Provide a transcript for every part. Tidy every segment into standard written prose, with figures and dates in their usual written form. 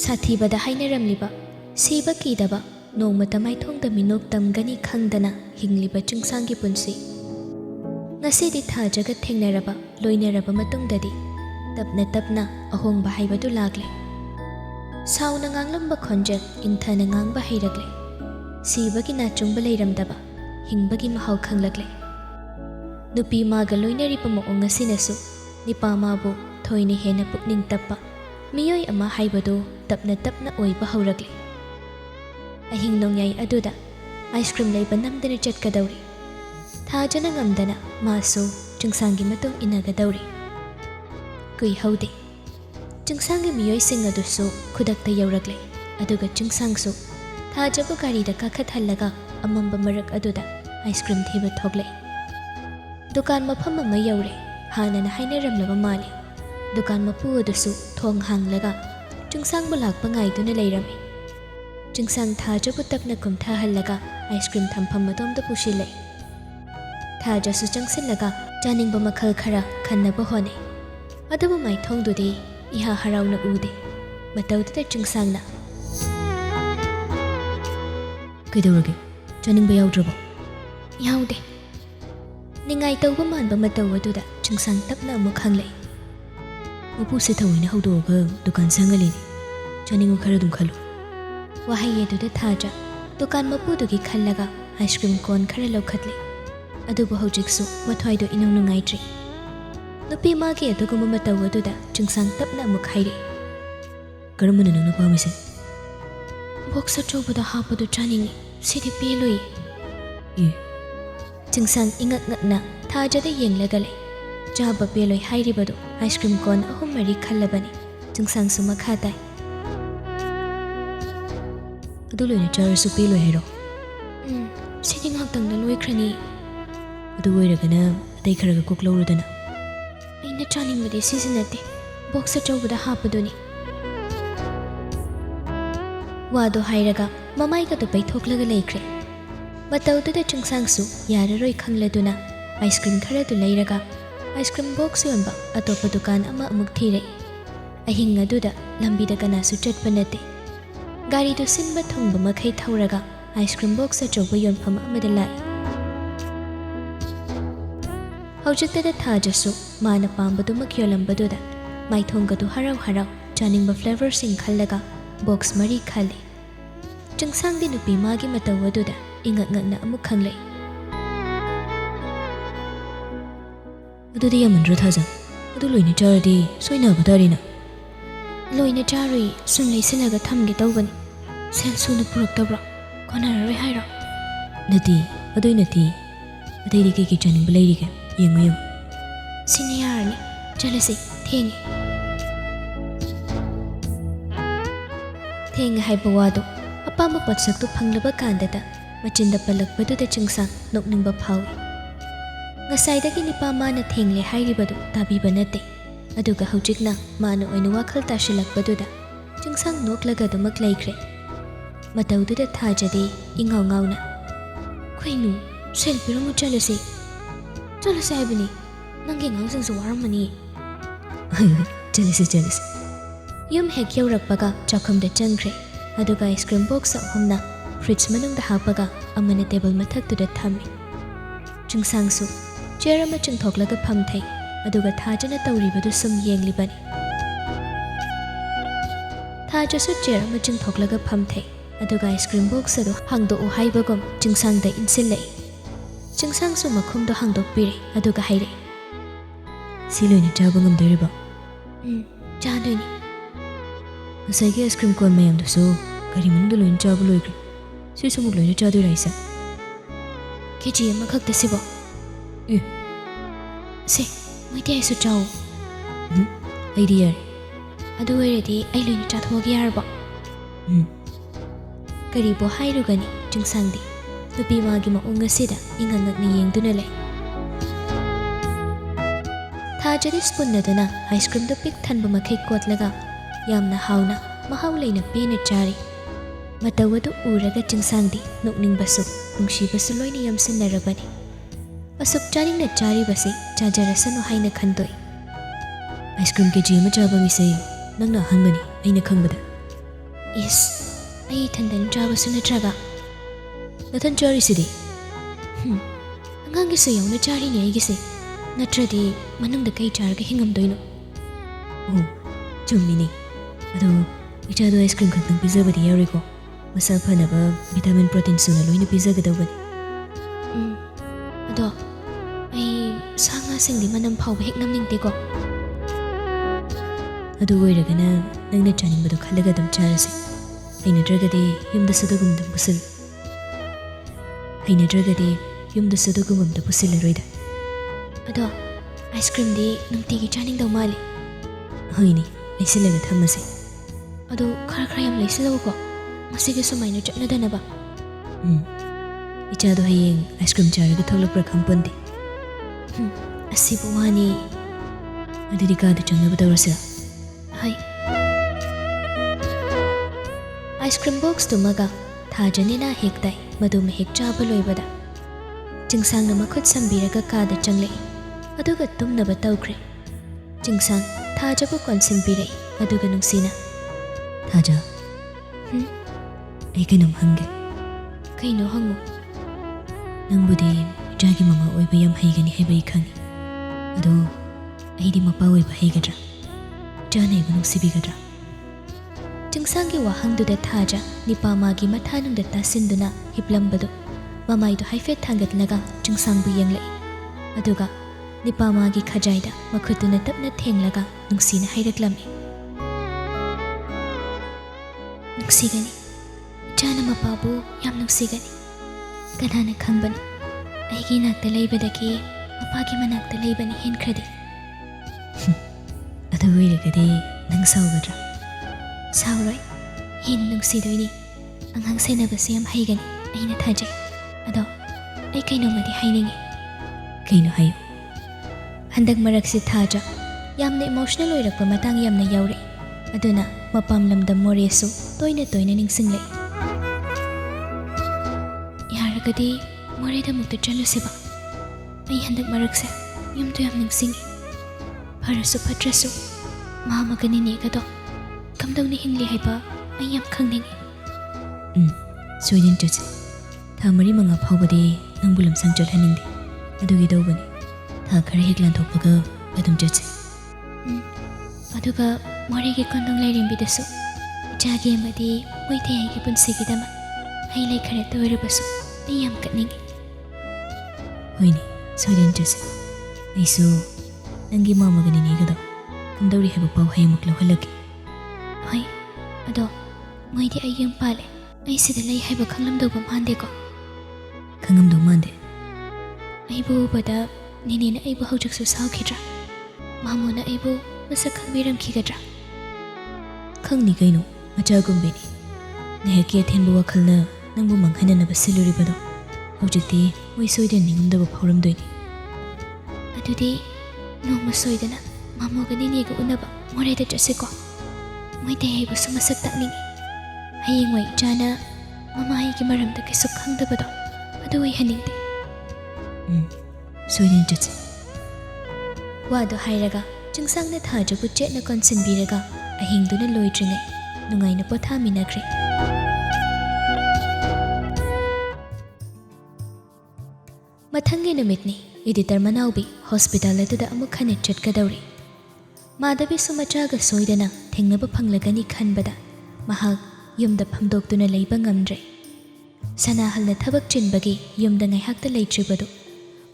Sathibada haineramliba siba kidaba nongmata maithongda minok tamgani khangdana hingliba chungsangi punsi ngasidi thajaga thengnaraba loinaraba matungdadi tapna ahongba haibadu lagle sauna nganglamba khonjak ingthana ngangba hairagle sibagi nachungba leiramdaba hingbagi mahau khanglagle nupi maga loinariba maong ngasinasu nipa mabu thoine hena pukning tappa miyoi ama haibadu tapna oiba hauragle ahing nongyai aduda ice cream leiba namdana chatkadauri thajana ngamdana masu chungsangi matung inagadawri kui haude chungsangi miyoi sing adusu khudakta yauragle aduga chungsangsu thajabu garida kakhathallaga amamba marak aduda ice cream thiba thogle dukan mafam ama yaure hanana hainaramlaba mali dukan mapu adusu thong hanglaga chungsang bulak pangai duna leirami chungsang thajabu takna kumtha hallaga ice cream thampam matomda pushilai thajasu changsillaga janingba makhal khara khannaba hone adabu maithongdudi iha harauna ude matawda chungsangna kidawrage janingba yawdraba yawde ningai tawba manba matawaduda chungsang tapna amu khanglai mapuse thawina hawdoga dukan sangalini janingu khara dum khalu wahai aduda thaja dukan mapudugi khallaga ice cream kon khara lawkhatli adubu hojiksu mathwaido inung ngaitri nupi magi aduguma matawaduda chungsang tapna amu khairi karamana nangna pamise boxa chobada hapadu chaningi sidi peloi e chungsang ingak ngakna thajada yenglagale jaba peloi hairibadu ice cream kon ahum mari khallabani chungsang su makhatai aduloina charasu peloi hero sidi ngaktangda loikrani adu oiragana adai kharaga koklawrudana aina chaningbadi sisinate boxa chobada hapaduni wado hairaga mamaiga du paithoklaga leikre matawduda chungsangsu yararoi khangladuna ice cream khara du leiraga ice cream box yonba atopa dukan ama amuk thirei ahing aduda lambida kanasu chatpa nate gari du sinba thongba makhai thauraga ice cream box achoba yonpham amada lai hawjiktada thajasu mana pambadu makhyolambaduda maithongadu harau chaningba flavor sing khallaga box mari khale chungsangdi nupi magi matawaduda ingak ngakna amuk khanglai adudi yamandra thaja adu loina charadi soina badarina loina charui sunlei silaga thamge tawbani sel suna puraktabra konararoi haira nati adoi nati adai ke chaning balairi ke yengu siniyarni jalasi thengi haiba wadu apama patsaktu phanglaba kandada machinda palakbaduda chungsang nokningba phawi ngasaidagi nipa mana thengle hairibadu tabiba nate aduga hawjikna mana oina wakhal tashilakbaduda chungsang noklaga dumak laikre matawduda thajade ingaw ngawna khoinu selfiramu chalase haibani nangi ngangsangsu waramani jalisi yum hek yaurakpaga chakhumda changre aduga ice cream box ahumna fridge manungda hapaga amana table mathaktuda thami chungsangsu chair ama chungthoklaga phamthai aduga thajana tawribadu sum yenglibani thajasu chair ama chungthoklaga phamthai aduga ice cream box adu hangdo o haibagom chungsangda insillai chungsangsu makhumdo hangdokpire aduga haire siloina chaba ngamdariba chadoini ngasai ice cream kon mayam daso gari manungda loina chaba loikre sisumuk loina chadoi raisa keji ama khakta sibo se moiti aisu chao aidi yare adu oiradi ai loina chathogi yarba karibo hairugani chungsangdi nupi magi maong asida ingangakni yengduna lai thajadi spoon nadana ice cream do pik thanba makhai kotlaga yamna hauna mahau leina pena chari matawadu uraga chungsangdi nokningbasu nungsibasu loina yamsinnarabani asuk chaningna charibasi chajarasanu haina khandoi ice cream ke jima chaba misai nangna hanbani aina khangbada ꯏꯁ ꯑꯩ ꯏꯊꯟꯗꯅ ꯆꯥꯕꯁꯨ ꯅꯠꯇ꯭ꯔꯒ ꯅꯊꯟ ꯆꯥꯔꯤꯁꯤꯗꯤ ꯑꯉꯥꯡꯒꯤꯁꯨ ꯌꯥꯎꯅ ꯆꯥꯔꯤꯅꯦ ꯑꯩꯒꯤꯁꯦ ꯅꯠꯇ꯭ꯔꯗꯤ ꯃꯅꯨꯡꯗ ꯀꯩ ꯆꯥꯔꯒ ꯍꯤꯡꯉꯝꯗꯣꯏꯅꯣ ꯑꯣ ꯆꯨꯝꯃꯤꯅꯦ ꯑꯗꯣ ꯏꯆꯥꯗꯣ ꯑꯥꯏꯁ ꯀ꯭ꯔꯤꯝ ꯈꯛꯇꯪ ꯄꯤꯖꯕꯗꯤ ꯌꯥꯔꯣꯏꯀꯣ ꯃꯁꯥ ꯐꯅꯕ ꯚꯤꯇꯥꯃꯤꯟ ꯄ꯭ꯔꯣꯇꯤꯟ ꯁꯨꯅ ꯂꯣꯏꯅ ꯄꯤꯖꯒꯗꯧꯕꯅꯤ ꯑꯗꯣ ꯑꯩ ꯁꯥ ꯉꯥꯁꯤꯡꯗꯤ ꯃꯅꯝ ꯐꯥꯎꯕ ꯍꯦꯛ ꯅꯝꯅꯤꯡꯗꯦꯀꯣ ꯑꯗꯨ ꯑꯣꯏꯔꯒꯅ ꯅꯪꯅ ꯆꯥꯅꯤꯡꯕꯗꯣ ꯈꯜꯂꯒ ꯑꯗꯨꯝ ꯆꯥꯔꯁꯤ ꯍꯩꯅꯗ꯭ꯔꯒꯗꯤ ꯌꯨꯝꯗꯁꯨ ꯑꯗꯨꯒꯨꯝꯕꯗ ꯄꯨꯁꯤꯜꯂꯨ ꯍꯩꯅꯗ꯭ꯔꯒꯗꯤ ꯌꯨꯝꯗꯁꯨ ꯑꯗꯨꯒꯨꯝꯕꯗ ꯄꯨꯁꯤꯜꯂꯔꯣꯏꯗ ꯑꯗꯣ ꯑꯥꯏꯁ ꯀ꯭ꯔꯤꯝꯗꯤ ꯅꯨꯡꯇꯤꯒꯤ ꯆꯥꯅꯤꯡꯗꯧ ꯃꯥꯜꯂꯤ ꯍꯣꯏꯅꯦ ꯂꯩꯁꯤꯜꯂꯒ ꯊꯝꯃꯁꯤ ꯑꯗꯣ ꯈꯔ ꯌꯥꯝ ꯂꯩꯁꯤꯜꯂꯛꯎꯀꯣ ꯉꯁꯤꯒꯤ ꯁꯨꯃꯥꯏꯅ ꯆꯠꯅꯗꯅꯕ ꯏꯆꯥꯗꯣ ꯍꯌꯦꯡ ꯑꯥꯏꯁ ꯀ꯭ꯔꯤꯝ ꯆꯥꯔꯒ ꯊꯣꯛꯂꯛꯄ꯭ꯔꯥ ꯈꯪꯄꯣꯟꯗꯦ ꯑꯁꯤꯕꯨ ꯋꯥꯅꯤ ꯑꯗꯨꯗꯤ ꯀꯥꯗ ꯆꯪꯅꯕ ꯇꯧꯔꯁꯤꯔꯥ ꯍꯣꯏ ꯑꯥꯏꯁ ꯀ꯭ꯔꯤꯝ ꯕꯣꯛꯁꯇꯨꯃꯒ ꯊꯥꯖꯅꯤꯅ ꯍꯦꯛ ꯇꯥꯏ ꯃꯗꯨꯃ ꯍꯦꯛ ꯆꯥꯕ ꯂꯣꯏꯕꯗ ꯆꯤꯡꯁꯥꯡꯅ ꯃꯈꯨꯠ ꯁꯝꯕꯤꯔꯒ ꯀꯥꯗ ꯆꯪꯂꯛꯏ ꯑꯗꯨꯒ ꯇꯨꯝꯅꯕ ꯇꯧꯈ꯭ꯔꯦ ꯆꯤꯡꯁꯥꯡ ꯊꯥꯖꯕꯨ ꯀꯣꯟꯁꯤꯟꯕꯤꯔꯛꯏ ꯑꯗꯨꯒ ꯅꯨꯡꯁꯤꯅ ꯊꯥꯖ ꯑꯩ ꯀꯩꯅꯣꯝ ꯍꯪꯒꯦ ꯀꯩꯅꯣ ꯍꯪꯉꯨ ꯅꯪꯕꯨꯗꯤ ꯏꯆꯥꯒꯤ ꯃꯃꯥ ꯑꯣꯏꯕ ꯌꯥꯝ ꯍꯩꯒꯅꯤ ꯍꯥꯏꯕ ꯑꯩ ꯈꯪꯉꯤ ꯑꯗꯣ ꯑꯩꯗꯤ ꯃꯄꯥ ꯑꯣꯏꯕ ꯍꯩꯒꯗ꯭ꯔꯥ ꯏꯆꯥꯅ ꯑꯩꯕꯨ ꯅꯨꯡꯁꯤꯕꯤꯒꯗ꯭ꯔꯥ ꯆꯤꯡꯁꯥꯡꯒꯤ ꯋꯥꯍꯪꯗꯨꯗ ꯊꯥꯖ ꯅꯤꯄꯥꯃꯥꯒꯤ ꯃꯊꯥꯅꯨꯡꯗ ꯇꯥꯁꯤꯟꯗꯨꯅ ꯍꯤꯞꯂꯝꯕꯗꯨ ꯃꯃꯥꯏꯗꯨ ꯍꯥꯏꯐꯦꯠ ꯊꯥꯡꯒꯠꯂꯒ ꯆꯤꯡꯁꯥꯡꯕꯨ ꯌꯦꯡꯂꯛꯏ ꯑꯗꯨꯒ ꯅꯤꯄꯥꯃꯥꯒꯤ ꯈꯖꯥꯏꯗ ꯃꯈꯨꯠꯇꯨꯅ ꯇꯞꯅ ꯊꯦꯡꯂꯒ ꯅꯨꯡꯁꯤꯅ ꯍꯥꯏꯔꯛꯂꯝꯃꯤ ꯅꯨꯡꯁꯤꯒꯅꯤ ꯏꯆꯥꯅ ꯃꯄꯥꯕꯨ ꯌꯥꯝ ꯅꯨꯡꯁꯤꯒꯅꯤ ꯀꯅꯥꯅ ꯈꯪꯕꯅꯣ ꯑꯩꯒꯤ ꯅꯥꯛꯇ ꯂꯩꯕꯗꯒꯤ ꯃꯄꯥꯒꯤ ꯃꯅꯥꯛꯇ ꯂꯩꯕꯅ ꯍꯦꯟꯈ꯭ꯔꯗꯤ ꯑꯗꯨ ꯑꯣꯏꯔꯒꯗꯤ ꯅꯪ ꯁꯥꯎꯒꯗ꯭ꯔꯥ ꯁꯥꯎꯔꯣꯏ ꯍꯦꯟꯅ ꯅꯨꯡꯁꯤꯗꯣꯏꯅꯤ ꯑꯉꯥꯡ ꯁꯦꯟꯅꯕꯁꯨ ꯌꯥꯝ ꯍꯩꯒꯅꯤ ꯑꯩꯅ ꯊꯥꯖꯩ ꯑꯗꯣ ꯑꯩ ꯀꯩꯅꯣꯝꯃꯗꯤ ꯍꯥꯏꯅꯤꯡꯉꯤ ꯀꯩꯅꯣ ꯍꯥꯏꯌꯨ ꯍꯟꯗꯛ ꯃꯔꯛꯁꯤ ꯊꯥꯖ ꯌꯥꯝꯅ ꯏꯃꯣꯁꯅꯦꯜ ꯑꯣꯏꯔꯛꯄ ꯃꯇꯥꯡ ꯌꯥꯝꯅ ꯌꯥꯎꯔꯛꯏ ꯑꯗꯨꯅ ꯃꯄꯥꯝ ꯂꯝꯗꯝ ꯃꯣꯔꯦꯁꯨ ꯇꯣꯏꯅ ꯅꯤꯡꯁꯤꯡꯂꯛꯏ ꯌꯥꯔꯒꯗꯤ ꯃꯣꯔꯦꯗ ꯑꯃꯨꯛꯇ ꯆꯠꯂꯨꯁꯤꯕ ꯑꯩ ꯍꯟꯗꯛ ꯃꯔꯛꯁꯦ ꯌꯨꯝꯗꯨ ꯌꯥꯝ ꯅꯤꯡꯁꯤꯡꯉꯤ ꯐꯔꯁꯨ ꯐꯠꯇ꯭ꯔꯁꯨ ꯃꯥꯃꯒ ꯅꯤꯅꯦꯒꯗꯣ ꯀꯝꯗꯧꯅ ꯍꯤꯡꯂꯤ ꯍꯥꯏꯕ ꯑꯩ ꯌꯥꯝ ꯈꯪꯅꯤꯡꯉꯤ ꯁꯣꯏꯗꯅ ꯆꯠꯁꯤ ꯊꯥ 4-5 ꯐꯥꯎꯕꯗꯤ ꯅꯪꯕꯨ ꯂꯝꯁꯥꯡ ꯆꯠꯍꯟꯅꯤꯡꯗꯦ ꯑꯗꯨꯒꯤ ꯇꯧꯕꯅꯤ ꯊꯥ ꯈꯔ ꯍꯦꯛ ꯂꯥꯟꯊꯣꯛꯄꯒ ꯑꯗꯨꯝ ꯆꯠꯁꯤ ꯑꯗꯨꯒ ꯃꯣꯔꯦꯒꯤ ꯈꯣꯡꯅꯪ ꯂꯥꯏꯔꯦꯝꯕꯤꯗꯁꯨ ꯏꯆꯥꯒꯤ ꯑꯃꯗꯤ ꯃꯣꯏꯊꯦꯡꯒꯤ ꯄꯨꯟꯁꯤꯒꯤꯗꯃꯛ ꯍꯩ ꯂꯩ ꯈꯔꯇ ꯑꯣꯏꯔꯕꯁꯨ ꯑꯩ ꯌꯥꯝ ꯀꯠꯅꯤꯡꯉꯤ ꯍꯣꯏꯅꯦ ꯁꯣꯏꯗꯅ ꯆꯠꯁꯤ ꯑꯩꯁꯨ ꯅꯪꯒꯤ ꯃꯥꯃꯒ ꯅꯤꯅꯦꯒꯗꯣ ꯀꯝꯗꯧꯔꯤ ꯍꯥꯏꯕ ꯄꯥꯎ ꯍꯌꯦꯡꯃꯨꯛ ꯂꯧꯍꯜꯂꯛꯀꯦ ꯍꯣꯏ ꯑꯗꯣ ꯃꯣꯏꯗꯤ ꯑꯩ ꯌꯨꯝ ꯄꯥꯜꯂꯦ ꯑꯩ ꯁꯤꯗ ꯂꯩ ꯍꯥꯏꯕ ꯈꯪꯂꯝꯗꯧꯕ ꯃꯥꯟꯗꯦꯀꯣ ꯈꯪꯉꯝꯗꯧ ꯃꯥꯟꯗꯦ ꯑꯩꯕꯨ ꯎꯕꯗ ꯅꯤꯅꯦꯅ ꯑꯩꯕꯨ ꯍꯧꯖꯤꯛꯁꯨ ꯁꯥꯎꯈꯤꯗ꯭ꯔꯥ ꯃꯥꯃꯣꯅ ꯑꯩꯕꯨ ꯃꯁꯛ ꯈꯪꯕꯤꯔꯝꯈꯤꯒꯗ꯭ꯔꯥ ꯈꯪꯅꯤ ꯀꯩꯅꯣ ꯃꯆꯥꯒꯨꯝꯕꯤꯅꯤ ꯅꯍꯥꯛꯀꯤ ꯑꯊꯦꯟꯕ ꯋꯥꯈꯜꯅ ꯅꯪꯕꯨ ꯃꯥꯡꯍꯟꯅꯅꯕ ꯁꯤꯜꯂꯨꯔꯤꯕꯗꯣ ꯍꯧꯖꯤꯛꯇꯤ ꯃꯣꯏ ꯁꯣꯏꯗꯅ ꯅꯤꯡꯉꯝꯗꯕ ꯐꯥꯎꯔꯝꯗꯣꯏꯅꯤ ꯑꯗꯨꯗꯤ ꯅꯣꯡꯃ ꯁꯣꯏꯗꯅ ꯃꯥꯃꯣꯒ ꯅꯤꯅꯦꯒ ꯎꯅꯕ ꯃꯣꯔꯦꯗ ꯆꯠꯁꯤꯀꯣ ꯃꯣꯏꯗꯩ ꯑꯩꯕꯨꯁꯨ ꯃꯁꯛ ꯇꯥꯛꯅꯤꯡꯉꯤ ꯍꯌꯦꯡꯋꯥꯏ ꯏꯆꯥꯅ ꯃꯃꯥ ꯑꯩꯒꯤ ꯃꯔꯝꯗ ꯀꯩꯁꯨ ꯈꯪꯗꯕꯗꯣ ꯑꯗꯨ ꯑꯣꯏꯍꯟꯅꯤꯡꯗꯦ ꯁꯣꯏꯗꯅ ꯆꯠꯁꯤ ꯋꯥꯗꯣ ꯍꯥꯏꯔꯒ ꯆꯤꯡꯁꯥꯡꯅ ꯊꯥꯖꯕꯨ ꯆꯦꯠꯅ ꯀꯣꯟꯁꯤꯟꯕꯤꯔꯒ ꯑꯍꯤꯡꯗꯨꯅ ꯂꯣꯏꯗ꯭ꯔꯤꯉꯩ ꯅꯨꯡꯉꯥꯏꯅ ꯄꯣꯊꯥꯃꯤꯟꯅꯈ꯭ꯔꯦ ꯃꯊꯪꯒꯤ ꯅꯨꯃꯤꯠꯅꯤ ꯏꯗꯤꯇꯔ ꯃꯅꯥꯎꯕꯤ ꯍꯣꯁꯄꯤꯇꯥꯜ ꯑꯗꯨꯗ ꯑꯃꯨꯛ ꯍꯟꯅ ꯆꯠꯀꯗꯧꯔꯤ ꯃꯥꯙꯕꯤꯁꯨ ꯃꯆꯥꯒ ꯁꯣꯏꯗꯅ ꯊꯦꯡꯅꯕ ꯐꯪꯂꯒꯅꯤ ꯈꯟꯕꯗ ꯃꯍꯥꯛ ꯌꯨꯝꯗ ꯐꯝꯗꯣꯛꯇꯨꯅ ꯂꯩꯕ ꯉꯝꯗ꯭ꯔꯦ ꯁꯅꯥꯍꯜꯅ ꯊꯕꯛ ꯆꯤꯟꯕꯒꯤ ꯌꯨꯝꯗ ꯉꯥꯏꯍꯥꯛꯇ ꯂꯩꯇ꯭ꯔꯤꯕꯗꯨ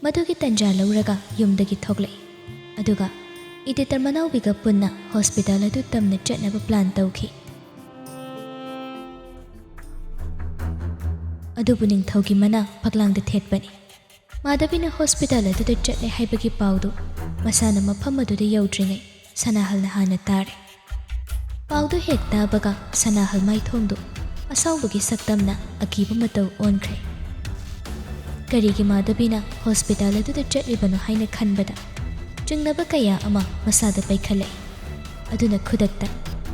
ꯃꯗꯨꯒꯤ ꯇꯟꯖꯥ ꯂꯧꯔꯒ ꯌꯨꯝꯗꯒꯤ ꯊꯣꯛꯂꯛꯏ ꯑꯗꯨꯒ ꯏꯗꯤꯇꯔ ꯃꯅꯥꯎꯕꯤꯒ ꯄꯨꯟꯅ ꯍꯣꯁꯄꯤꯇꯥꯜ ꯑꯗꯨ ꯇꯝꯅ ꯆꯠꯅꯕ ꯄ꯭ꯂꯥꯟ ꯇꯧꯈꯤ ꯑꯗꯨꯕꯨ ꯅꯤꯡꯊꯧꯒꯤ ꯃꯅꯥ ꯐꯛꯂꯥꯡꯗ ꯊꯦꯠꯄꯅꯤ ꯃꯥꯙꯕꯤꯅ ꯍꯣꯁꯄꯤꯇꯥꯜ ꯑꯗꯨꯗ ꯆꯠꯂꯦ ꯍꯥꯏꯕꯒꯤ ꯄꯥꯎꯗꯨ ꯃꯁꯥꯅ ꯃꯐꯝ ꯑꯗꯨꯗ ꯌꯧꯗ꯭ꯔꯤꯉꯩ ꯁꯅꯥꯍꯜꯅ ꯍꯥꯟꯅ ꯇꯥꯔꯦ ꯄꯥꯎꯗꯨ ꯍꯦꯛ ꯇꯥꯕꯒ ꯁꯅꯥꯍꯜ ꯃꯥꯏꯊꯣꯡꯗꯨ ꯑꯁꯥꯎꯕꯒꯤ ꯁꯛꯇꯝꯅ ꯑꯀꯤꯕ ꯃꯇꯧ ꯑꯣꯟꯈ꯭ꯔꯦ ꯀꯔꯤꯒꯤ ꯃꯥꯙꯕꯤꯅ ꯍꯣꯁꯄꯤꯇꯥꯜ ꯑꯗꯨꯗ ꯆꯠꯂꯤꯕꯅꯣ ꯍꯥꯏꯅ ꯈꯟꯕꯗ ꯆꯤꯡꯅꯕ ꯀꯌꯥ ꯑꯃ ꯃꯁꯥꯗ ꯄꯩꯈꯠꯂꯛꯏ ꯑꯗꯨꯅ ꯈꯨꯗꯛꯇ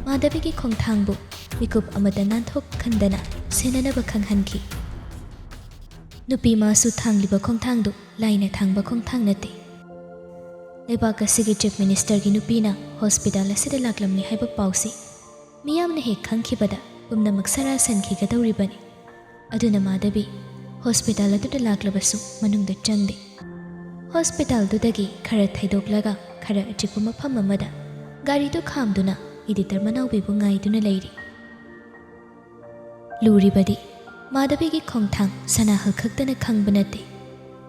ꯃꯥꯙꯕꯤꯒꯤ ꯈꯣꯡꯊꯥꯡꯕꯨ ꯃꯤꯀꯨꯞ ꯑꯃꯗ ꯅꯥꯟꯊꯣꯛꯍꯟꯗꯅ ꯁꯦꯟꯅꯅꯕ ꯈꯪꯍꯟꯈꯤ ꯅꯨꯄꯤ ꯃꯥꯁꯨ ꯊꯥꯡꯂꯤꯕ ꯈꯣꯡꯊꯥꯡꯗꯨ ꯂꯥꯏꯅ ꯊꯥꯡꯕ ꯈꯣꯡꯊꯥꯡ ꯅꯠꯇꯦ ꯂꯩꯕꯥꯛ ꯑꯁꯤꯒꯤ ꯆꯤꯐ ꯃꯤꯅꯤꯁꯇꯔꯒꯤ ꯅꯨꯄꯤꯅ ꯍꯣꯁꯄꯤꯇꯥꯜ ꯑꯁꯤꯗ ꯂꯥꯛꯂꯝꯃꯤ ꯍꯥꯏꯕ ꯄꯥꯎꯁꯤ ꯃꯤꯌꯥꯝꯅ ꯍꯦꯛ ꯈꯪꯈꯤꯕꯗ ꯄꯨꯝꯅꯃꯛ ꯁꯔꯥ ꯁꯟꯈꯤꯒꯗꯧꯔꯤꯕꯅꯤ꯫ ꯑꯗꯨꯅ ꯃꯥꯙꯕꯤ ꯍꯣꯁꯄꯤꯇꯥꯜ ꯑꯗꯨꯗ ꯂꯥꯛꯂꯕꯁꯨ ꯃꯅꯨꯡꯗ ꯆꯪꯗꯦ꯫ ꯍꯣꯁꯄꯤꯇꯥꯜꯗꯨꯗꯒꯤ ꯈꯔ ꯊꯩꯗꯣꯛꯂꯒ ꯈꯔ ꯑꯆꯤꯛꯄ ꯃꯐꯝ ꯑꯃꯗ ꯒꯥꯔꯤꯗꯨ ꯈꯥꯝꯗꯨꯅ ꯏꯗꯤꯇꯔ ꯃꯅꯥꯎꯕꯤꯕꯨ ꯉꯥꯏꯗꯨꯅ ꯂꯩꯔꯤ꯫ ꯂꯨꯔꯤꯕꯗꯤ ꯃꯥꯙꯕꯤꯒꯤ ꯈꯣꯡꯊꯥꯡ ꯁꯅꯥꯍꯜ ꯈꯛꯇꯅ ꯈꯪꯕ ꯅꯠꯇꯦ꯫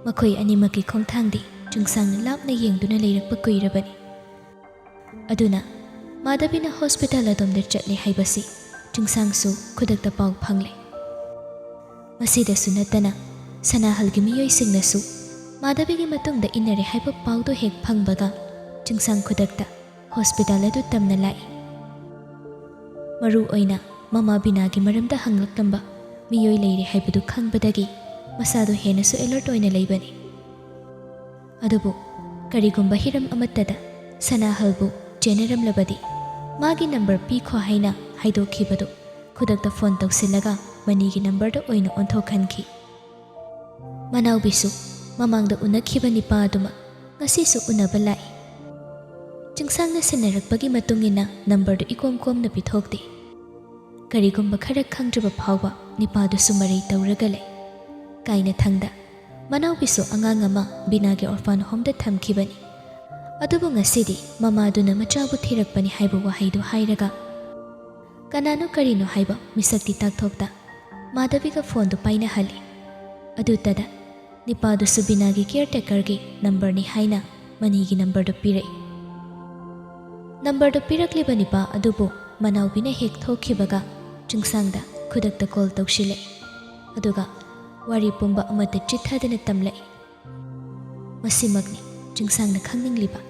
ꯃꯈꯣꯏ ꯑꯅꯤꯃꯛꯀꯤ ꯈꯣꯡꯊꯥꯡꯗꯤ ꯆꯨꯡꯁꯥꯡꯅ ꯂꯥꯞꯅ ꯌꯦꯡꯗꯨꯅ ꯂꯩꯔꯛꯄ ꯀꯨꯏꯔꯕꯅꯤ꯫ ꯑꯗꯨꯅ ꯃꯥꯙꯕꯤꯅ ꯍꯣꯁꯄꯤꯇꯥꯜ ꯑꯗꯣꯝꯗ ꯆꯠꯂꯦ ꯍꯥꯏꯕꯁꯤ ꯆꯨꯡꯁꯥꯡꯁꯨ ꯈꯨꯗꯛꯇ ꯄꯥꯎ ꯐꯪꯂꯦ꯫ ꯃꯁꯤꯗꯁꯨ ꯅꯠꯇꯅ ꯁꯅꯥꯍꯜꯒꯤ ꯃꯤꯑꯣꯏꯁꯤꯡꯅꯁꯨ ꯃꯥꯙꯕꯤꯒꯤ ꯃꯇꯨꯡꯗ ꯏꯟꯅꯔꯦ ꯍꯥꯏꯕ ꯄꯥꯎꯗꯣ ꯍꯦꯛ ꯐꯪꯕꯒ ꯆꯨꯡꯁꯥꯡ ꯈꯨꯗꯛꯇ ꯍꯣꯁꯄꯤꯇꯥꯜ ꯑꯗꯨ ꯇꯝꯅ ꯂꯥꯛꯏ꯫ ꯃꯔꯨ ꯑꯣꯏꯅ ꯃꯃꯥ ꯕꯤꯅꯥꯒꯤ ꯃꯔꯝꯗ ꯍꯪꯂꯛꯂꯝꯕ ꯃꯤꯑꯣꯏ ꯂꯩꯔꯦ ꯍꯥꯏꯕꯗꯨ ꯈꯪꯕꯗꯒꯤ ꯃꯁꯥꯗꯣ ꯍꯦꯟꯅꯁꯨ ꯑꯦꯂꯔꯠ ꯑꯣꯏꯅ ꯂꯩꯕꯅꯤ꯫ ꯑꯗꯨꯕꯨ ꯀꯔꯤꯒꯨꯝꯕ ꯍꯤꯔꯝ ꯑꯃꯠꯇꯗ ꯁꯅꯥꯍꯜꯕꯨ ꯆꯦꯟꯅꯔꯝꯂꯕꯗꯤ ꯃꯥꯒꯤ ꯅꯝꯕꯔ ꯄꯤꯈꯣ ꯍꯥꯏꯅ ꯍꯥꯏꯗꯣꯛꯈꯤꯕꯗꯨ ꯈꯨꯗꯛꯇ ꯐꯣꯟ ꯇꯧꯁꯤꯜꯂꯒ ꯃꯅꯤꯒꯤ ꯅꯝꯕꯔꯗ ꯑꯣꯏꯅ ꯑꯣꯟꯊꯣꯛꯍꯟꯈꯤ꯫ ꯃꯅꯥꯎꯕꯤꯁꯨ ꯃꯃꯥꯡꯗ ꯎꯅꯈꯤꯕ ꯅꯤꯄꯥ ꯑꯗꯨꯃ ꯉꯁꯤꯁꯨ ꯎꯅꯕ ꯂꯥꯛꯏ꯫ ꯆꯨꯡꯁꯥꯡꯅ ꯁꯤꯟꯅꯔꯛꯄꯒꯤ ꯃꯇꯨꯡꯏꯟꯅ ꯅꯝꯕꯔꯗꯨ ꯏꯀꯣꯝ ꯀꯣꯝꯅ ꯄꯤꯊꯣꯛꯇꯦ꯫ ꯀꯔꯤꯒꯨꯝꯕ ꯈꯔ ꯈꯪꯗ꯭ꯔꯕ ꯐꯥꯎꯕ ꯅꯤꯄꯥꯗꯨꯁꯨ ꯃꯔꯩ ꯇꯧꯔꯒ ꯂꯩ꯫ ꯀꯥꯏꯅꯊꯪꯗ ꯃꯅꯥꯎꯕꯤꯁꯨ ꯑꯉꯥꯡ ꯑꯃ ꯕꯤꯅꯥꯒꯤ ꯑꯣꯔꯐꯥꯟ ꯍꯣꯝꯗ ꯊꯝꯈꯤꯕꯅꯤ꯫ ꯑꯗꯨꯕꯨ ꯉꯁꯤꯗꯤ ꯃꯃꯥꯗꯨꯅ ꯃꯆꯥꯕꯨ ꯊꯤꯔꯛꯄꯅꯤ ꯍꯥꯏꯕ ꯋꯥꯍꯩꯗꯨ ꯍꯥꯏꯔꯒ ꯀꯅꯥꯅꯣ ꯀꯔꯤꯅꯣ ꯍꯥꯏꯕ ꯃꯤꯁꯛꯇꯤ ꯇꯥꯛꯊꯣꯛꯇ ꯃꯥꯙꯕꯤꯒ ꯐꯣꯟꯗꯨ ꯄꯥꯏꯅꯍꯜꯂꯤ꯫ ꯑꯗꯨꯇꯗ ꯅꯤꯄꯥꯗꯨꯁꯨ ꯕꯤꯅꯥꯒꯤ ꯀꯤꯌꯔꯇꯦꯀꯔꯒꯤ ꯅꯝꯕꯔꯅꯤ ꯍꯥꯏꯅ ꯃꯅꯤꯒꯤ ꯅꯝꯕꯔꯗꯨ ꯄꯤꯔꯛꯏ꯫ ꯅꯝꯕꯔꯗꯨ ꯄꯤꯔꯛꯂꯤꯕ ꯅꯤꯄꯥ ꯑꯗꯨꯕꯨ ꯃꯅꯥꯎꯕꯤꯅ ꯍꯦꯛ ꯊꯣꯛꯈꯤꯕꯒ ꯆꯨꯡꯁꯥꯡꯗ ꯈꯨꯗꯛꯇ ꯀꯣꯜ ꯇꯧꯁꯤꯜꯂꯛꯏ꯫ ꯑꯗꯨꯒ ꯋꯥꯔꯤ ꯄꯨꯝꯕ ꯑꯃꯠꯇ ꯆꯤꯠꯊꯗꯅ ꯇꯝꯂꯛꯏ꯫ ꯃꯁꯤꯃꯛꯅꯤ ꯆꯨꯡꯁꯥꯡꯅ ꯈꯪꯅꯤꯡꯂꯤꯕ꯫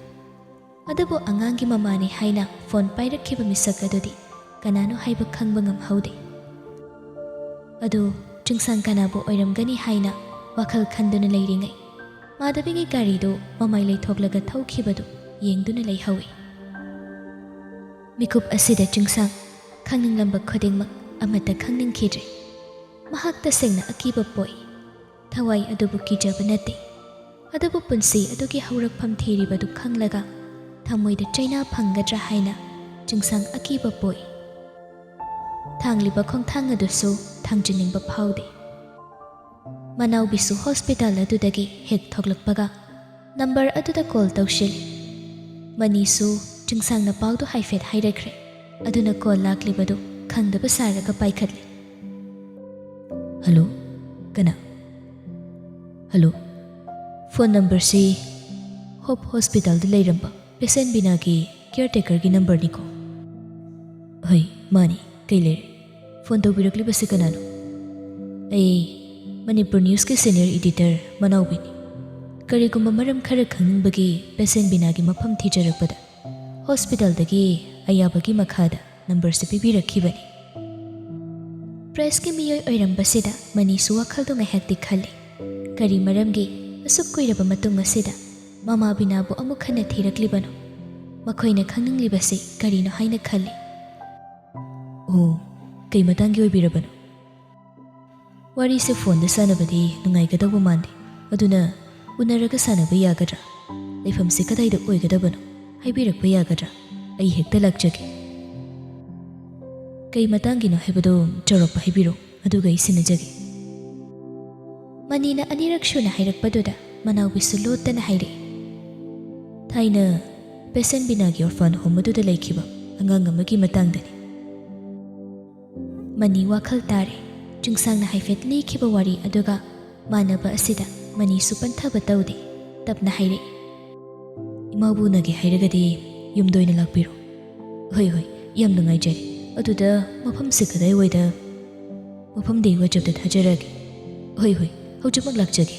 ꯑꯗꯨꯕꯨ ꯑꯉꯥꯡꯒꯤ ꯃꯃꯥꯅꯤ ꯍꯥꯏꯅ ꯐꯣꯟ ꯄꯥꯏꯔꯛꯈꯤꯕ ꯃꯤꯁꯛ ꯑꯗꯨꯗꯤ ꯀꯅꯥꯅꯣ ꯍꯥꯏꯕ ꯈꯪꯕ ꯉꯝꯍꯧꯗꯦ꯫ ꯑꯗꯨ ꯆꯨꯡꯁꯥꯡ ꯀꯅꯥꯕꯨ ꯑꯣꯏꯔꯝꯒꯅꯤ ꯍꯥꯏꯅ ꯋꯥꯈꯜ ꯈꯟꯗꯨꯅ ꯂꯩꯔꯤꯉꯩ ꯃꯥꯙꯕꯤꯒꯤ ꯒꯥꯔꯤꯗꯨ ꯃꯃꯥꯏ ꯂꯩꯊꯣꯛꯂꯒ ꯊꯧꯈꯤꯕꯗꯨ ꯌꯦꯡꯗꯨꯅ ꯂꯩꯍꯧꯏ꯫ ꯃꯤꯀꯨꯞ ꯑꯁꯤꯗ ꯆꯨꯡꯁꯥꯡ ꯈꯪꯅꯤꯡꯂꯝꯕ ꯈꯨꯗꯤꯡꯃꯛ ꯑꯃꯠꯇ ꯈꯪꯅꯤꯡꯈꯤꯗ꯭ꯔꯦ꯫ ꯃꯍꯥꯛ ꯇꯁꯦꯡꯅ ꯑꯀꯤꯕ ꯄꯣꯛꯏ꯫ ꯊꯋꯥꯏ ꯑꯗꯨꯕꯨ ꯀꯤꯖꯕ ꯅꯠꯇꯦ꯫ ꯑꯗꯨꯕꯨ ꯄꯨꯟꯁꯤ ꯑꯗꯨꯒꯤ ꯍꯧꯔꯛꯐꯝ ꯊꯤꯔꯤꯕꯗꯨ ꯈꯪꯂꯒ ꯊꯃꯣꯏꯗ ꯆꯩꯅꯥ ꯐꯪꯒꯗ꯭ꯔꯥ ꯍꯥꯏꯅ ꯆꯨꯡꯁꯥꯡ ꯑꯀꯤꯕ ꯄꯣꯛꯏ꯫ ꯊꯥꯡꯂꯤꯕ ꯈꯣꯡꯊꯥꯡ ꯑꯗꯨꯁꯨ ꯊꯥꯡꯖꯅꯤꯡꯕ ꯐꯥꯎꯗꯦ꯫ ꯃꯅꯥꯎꯕꯤꯁꯨ ꯍꯣꯁꯄꯤꯇꯥꯜ ꯑꯗꯨꯗꯒꯤ ꯍꯦꯛ ꯊꯣꯛꯂꯛꯄꯒ ꯅꯝꯕꯔ ꯑꯗꯨꯗ ꯀꯣꯜ ꯇꯧꯁꯤꯜꯂꯤ꯫ ꯃꯅꯤꯁꯨ ꯆꯨꯡꯁꯥꯡꯅ ꯄꯥꯎꯗꯨ ꯍꯥꯏꯐꯦꯠ ꯍꯥꯏꯔꯛꯈ꯭ꯔꯦ꯫ ꯑꯗꯨꯅ ꯀꯣꯜ ꯂꯥꯛꯂꯤꯕꯗꯨ ꯈꯪꯗꯕ ꯁꯥꯔꯒ ꯄꯥꯏꯈꯠꯂꯤ꯫ ꯍꯜꯂꯣ, ꯀꯅꯥ? ꯍꯜꯂꯣ, ꯐꯣꯟ ꯅꯝꯕꯔꯁꯤ ꯍꯣꯞ ꯍꯣꯁꯄꯤꯇꯥꯜꯗ ꯂꯩꯔꯝꯕ ꯄꯦꯁꯦꯟ ꯕꯤꯅꯥꯒꯤ ꯀꯤꯌꯔꯇꯦꯀꯔꯒꯤ ꯅꯝꯕꯔꯅꯤꯀꯣ? ꯍꯣꯏ ꯃꯥꯅꯤ, ꯀꯩ ꯂꯩꯔꯦ? ꯐꯣꯟ ꯇꯧꯕꯤꯔꯛꯂꯤꯕꯁꯤ ꯀꯅꯥꯅꯣ? ꯑꯩ ꯃꯅꯤꯄꯨꯔ ꯅ꯭ꯌꯨꯁꯀꯤ ꯁꯦꯅꯤꯌꯔ ꯏꯗꯤꯇꯔ ꯃꯅꯥꯎꯕꯤꯅꯤ꯫ ꯀꯔꯤꯒꯨꯝꯕ ꯃꯔꯝ ꯈꯔ ꯈꯪꯅꯤꯡꯕꯒꯤ ꯄꯦꯁꯦꯟ ꯕꯤꯅꯥꯒꯤ ꯃꯐꯝ ꯊꯤꯖꯔꯛꯄꯗ ꯍꯣꯁꯄꯤꯇꯥꯜꯗꯒꯤ ꯑꯌꯥꯕꯒꯤ ꯃꯈꯥꯗ ꯅꯝꯕꯔꯁꯤ ꯄꯤꯕꯤꯔꯛꯈꯤꯕꯅꯤ꯫ ꯄ꯭ꯔꯦꯁꯀꯤ ꯃꯤꯑꯣꯏ ꯑꯣꯏꯔꯝꯕꯁꯤꯗ ꯃꯅꯤꯁꯨ ꯋꯥꯈꯜꯗꯨ ꯉꯥꯏꯍꯥꯛꯇꯤ ꯈꯜꯂꯤ꯫ ꯀꯔꯤ ꯃꯔꯝꯒꯤ ꯑꯁꯨꯛ ꯀꯨꯏꯔꯕ ꯃꯇꯨꯡ ꯑꯁꯤꯗ ꯃꯃꯥ ꯕꯤꯅꯥꯕꯨ ꯑꯃꯨꯛ ꯍꯟꯅ ꯊꯤꯔꯛꯂꯤꯕꯅꯣ? ꯃꯈꯣꯏꯅ ꯈꯪꯅꯤꯡꯂꯤꯕꯁꯤ ꯀꯔꯤꯅꯣ ꯍꯥꯏꯅ ꯈꯜꯂꯤ꯫ ꯑꯣ, ꯀꯩ ꯃꯇꯥꯡꯒꯤ ꯑꯣꯏꯕꯤꯔꯕꯅꯣ? ꯋꯥꯔꯤꯁꯦ ꯐꯣꯟꯗ ꯁꯥꯟꯅꯕꯗꯤ ꯅꯨꯡꯉꯥꯏꯒꯗꯧꯕ ꯃꯥꯟꯗꯦ꯫ ꯑꯗꯨꯅ ꯎꯅꯔꯒ ꯁꯥꯟꯅꯕ ꯌꯥꯒꯗ꯭ꯔꯥ? ꯂꯩꯐꯝꯁꯦ ꯀꯗꯥꯏꯗ ꯑꯣꯏꯒꯗꯕꯅꯣ ꯍꯥꯏꯕꯤꯔꯛꯄ ꯌꯥꯒꯗ꯭ꯔꯥ? ꯑꯩ ꯍꯦꯛꯇ ꯂꯥꯛꯆꯒꯦ꯫ ꯀꯩ ꯃꯇꯥꯡꯒꯤꯅꯣ ꯍꯥꯏꯕꯗꯣ ꯆꯥꯎꯔꯥꯛꯄ ꯍꯥꯏꯕꯤꯔꯣ, ꯑꯗꯨꯒ ꯑꯩ ꯁꯤꯟꯅꯖꯒꯦ꯫ ꯃꯅꯤꯅ ꯑꯅꯤꯔꯛ ꯁꯨꯅ ꯍꯥꯏꯔꯛꯄꯗꯨꯗ ꯃꯅꯥꯎꯕꯤꯁꯨ ꯂꯣꯠꯇꯅ ꯍꯥꯏꯔꯛꯏ꯫ ꯊꯥꯏꯅ ꯄꯦꯁꯦꯟ ꯕꯤꯅꯥꯒꯤ ꯑꯣꯔꯐꯥꯟ ꯍꯣꯝ ꯑꯗꯨꯗ ꯂꯩꯈꯤꯕ ꯑꯉꯥꯡ ꯑꯃꯒꯤ ꯃꯇꯥꯡꯗꯅꯤ꯫ ꯃꯅꯤ ꯋꯥꯈꯜ ꯇꯥꯔꯦ꯫ ꯆꯨꯡꯁꯥꯡꯅ ꯍꯥꯏꯐꯦꯠ ꯂꯤꯈꯤꯕ ꯋꯥꯔꯤ ꯑꯗꯨꯒ ꯃꯥꯟꯅꯕ ꯑꯁꯤꯗ ꯃꯅꯤꯁꯨ ꯄꯟꯊꯕ ꯇꯧꯗꯦ꯫ ꯇꯞꯅ ꯍꯥꯏꯔꯛꯏ꯫ ꯏꯃꯥꯕꯨ ꯎꯅꯒꯦ ꯍꯥꯏꯔꯒꯗꯤ ꯌꯨꯝꯗ ꯑꯣꯏꯅ ꯂꯥꯛꯄꯤꯔꯣ꯫ ꯍꯣꯏ ꯍꯣꯏ, ꯌꯥꯝ ꯅꯨꯡꯉꯥꯏꯖꯔꯦ꯫ ꯑꯗꯨꯗ ꯃꯐꯝꯁꯦ ꯀꯗꯥꯏꯋꯥꯏꯗ? ꯃꯐꯝꯗꯤ ꯋꯥꯆꯞꯇ ꯊꯥꯖꯔꯛꯑꯒꯦ꯫ ꯍꯣꯏ ꯍꯣꯏ, ꯍꯧꯖꯤꯛꯃꯛ ꯂꯥꯛꯆꯒꯦ꯫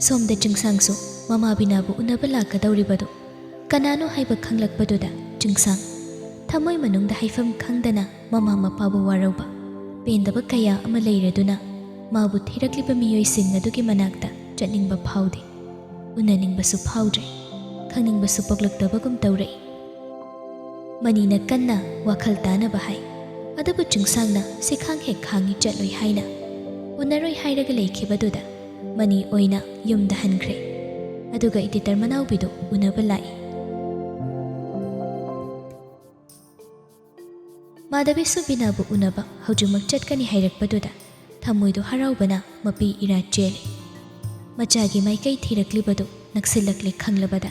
ꯁꯣꯝꯗ ꯆꯨꯡꯁꯥꯡꯁꯨ ꯃꯃꯥ ꯕꯤꯅꯥꯕꯨ ꯎꯅꯕ ꯂꯥꯛꯀꯗꯧꯔꯤꯕꯗꯨ ꯀꯅꯥꯅꯣ ꯍꯥꯏꯕ ꯈꯪꯂꯛꯄꯗꯨꯗ ꯆꯨꯡꯁꯥꯡ ꯊꯃꯣꯏ ꯃꯅꯨꯡꯗ ꯍꯥꯏꯐꯝ ꯈꯪꯗꯅ ꯃꯃꯥ ꯃꯄꯥꯕꯨ ꯋꯥꯔꯧꯕ ꯄꯦꯟꯗꯕ ꯀꯌꯥ ꯑꯃ ꯂꯩꯔꯗꯨꯅ ꯃꯥꯕꯨ ꯊꯤꯔꯛꯂꯤꯕ ꯃꯤꯑꯣꯏꯁꯤꯡ ꯑꯗꯨꯒꯤ ꯃꯅꯥꯛꯇ ꯆꯠꯅꯤꯡꯕ ꯐꯥꯎꯗꯦ꯫ ꯎꯅꯅꯤꯡꯕꯁꯨ ꯐꯥꯎꯗ꯭ꯔꯦ꯫ ꯈꯪꯅꯤꯡꯕꯁꯨ ꯄꯣꯛꯂꯛꯇꯕꯒꯨꯝ ꯇꯧꯔꯛꯏ꯫ ꯃꯅꯤꯅ ꯀꯟꯅ ꯋꯥꯈꯜ ꯇꯥꯅꯕ ꯍꯥꯏ꯫ ꯑꯗꯨꯕꯨ ꯆꯨꯡꯁꯥꯡꯅ ꯁꯤꯈꯥꯡ ꯍꯦꯛ ꯈꯥꯡꯉꯤ ꯆꯠꯂꯣꯏ ꯍꯥꯏꯅ ꯎꯅꯔꯣꯏ ꯍꯥꯏꯔꯒ ꯂꯩꯈꯤꯕꯗꯨꯗ ꯃꯅꯤ ꯑꯣꯏꯅ ꯌꯨꯝꯗ ꯍꯟꯈ꯭ꯔꯦ꯫ ꯑꯗꯨꯒ ꯏꯗꯤꯇꯔ ꯃꯅꯥꯎꯕꯤꯗꯨ ꯎꯅꯕ ꯂꯥꯛꯏ꯫ ꯃꯥꯙꯕꯤꯁꯨ ꯕꯤꯅꯥꯕꯨ ꯎꯅꯕ ꯍꯧꯖꯤꯛꯃꯛ ꯆꯠꯀꯅꯤ ꯍꯥꯏꯔꯛꯄꯗꯨꯗ ꯊꯃꯣꯏꯗꯨ ꯍꯔꯥꯎꯕꯅ ꯃꯄꯤ ꯏꯔꯥ ꯆꯦꯜꯂꯤ꯫ ꯃꯆꯥꯒꯤ ꯃꯥꯏꯀꯩ ꯊꯤꯔꯛꯂꯤꯕꯗꯨ ꯅꯛꯁꯤꯜꯂꯛꯂꯦ ꯈꯪꯂꯕꯗ